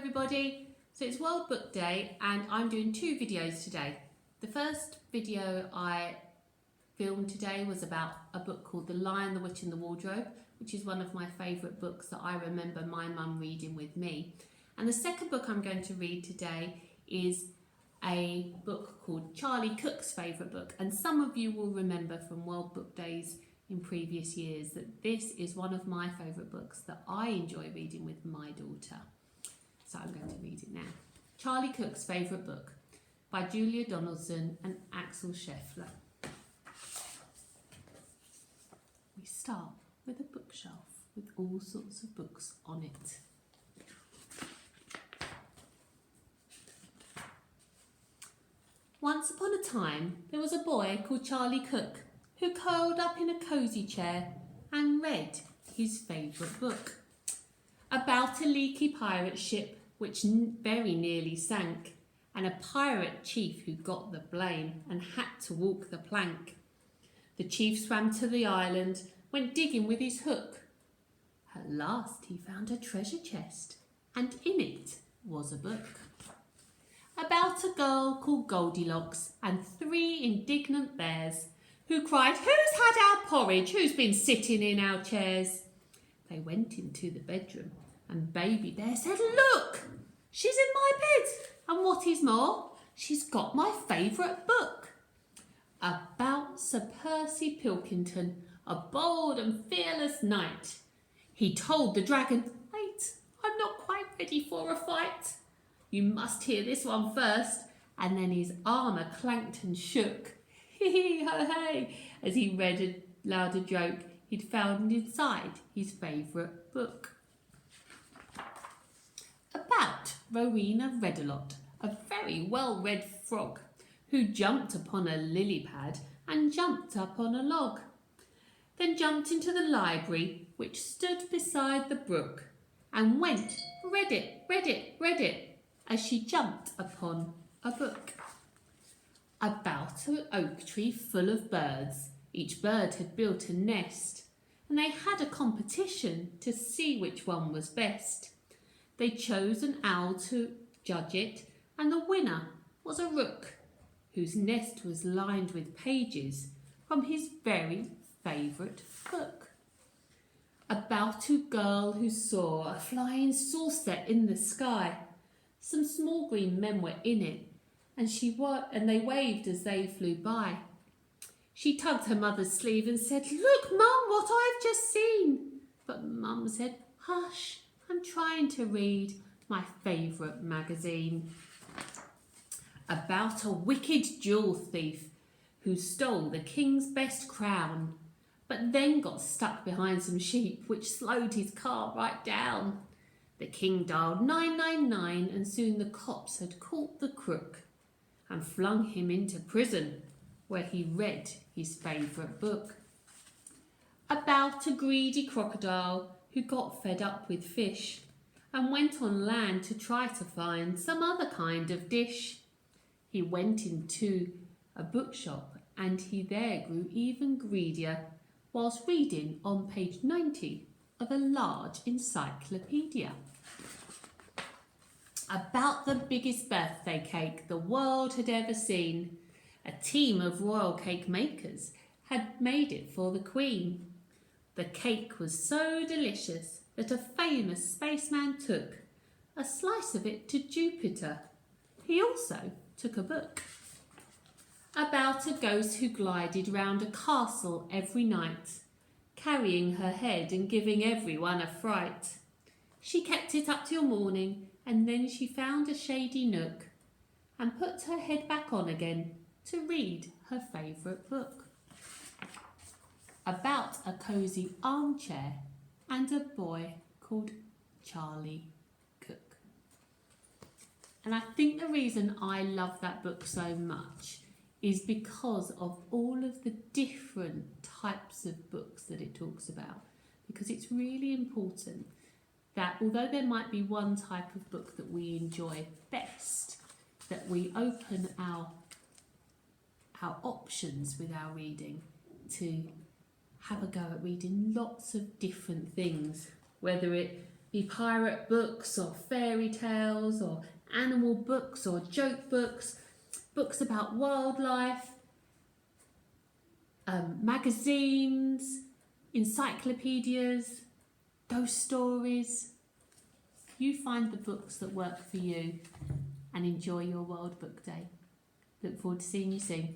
everybody. So it's World Book Day and I'm doing two videos today. The first video I filmed today was about a book called The Lion, the Witch and the Wardrobe, which is one of my favourite books that I remember my mum reading with me. And the second book I'm going to read today is a book called Charlie Cook's favourite book. And some of you will remember from World Book Days in previous years that this is one of my favourite books that I enjoy reading with my daughter. So I'm going to read it now. Charlie Cook's favourite book by Julia Donaldson and Axel Scheffler. We start with a bookshelf with all sorts of books on it. Once upon a time, there was a boy called Charlie Cook who curled up in a cosy chair and read his favourite book about a leaky pirate ship which very nearly sank, and a pirate chief who got the blame and had to walk the plank. The chief swam to the island, went digging with his hook. At last he found a treasure chest, and in it was a book about a girl called Goldilocks and three indignant bears who cried, "Who's had our porridge? Who's been sitting in our chairs?" They went into the bedroom and Baby Bear said, "Look, she's in my bed, and what is more, she's got my favourite book about Sir Percy Pilkington, a bold and fearless knight." He told the dragon, "Wait, I'm not quite ready for a fight. You must hear this one first." And then his armour clanked and shook. Hee ho hey, as he read aloud a joke he'd found inside his favourite book. About Rowena Redalot, a very well-read frog, who jumped upon a lily pad and jumped up on a log, then jumped into the library which stood beside the brook, and went, read it, read it, read it, as she jumped upon a book. About an oak tree full of birds. Each bird had built a nest, and they had a competition to see which one was best. They chose an owl to judge it, and the winner was a rook, whose nest was lined with pages from his very favourite book. About a girl who saw a flying saucer in the sky. Some small green men were in it, and they waved as they flew by. She tugged her mother's sleeve and said, "Look, Mum, what I've just seen." But Mum said, "Hush, I'm trying to read my favourite magazine." About a wicked jewel thief who stole the king's best crown, but then got stuck behind some sheep, which slowed his car right down. The king dialed 999, and soon the cops had caught the crook and flung him into prison, where he read his favourite book. About a greedy crocodile who got fed up with fish and went on land to try to find some other kind of dish. He went into a bookshop, and he there grew even greedier whilst reading on page 90 of a large encyclopedia. About the biggest birthday cake the world had ever seen. A team of royal cake makers had made it for the Queen. The cake was so delicious that a famous spaceman took a slice of it to Jupiter. He also took a book. About a ghost who glided round a castle every night, carrying her head and giving everyone a fright. She kept it up till morning, and then she found a shady nook and put her head back on again to read her favourite book. About a cosy armchair and a boy called Charlie Cook. And I think the reason I love that book so much is because of all of the different types of books that it talks about. Because it's really important that although there might be one type of book that we enjoy best, that we open our options with our reading to have a go at reading lots of different things, whether it be pirate books or fairy tales or animal books or joke books, books about wildlife, magazines, encyclopedias, ghost stories. You find the books that work for you and enjoy your World Book Day. Look forward to seeing you soon.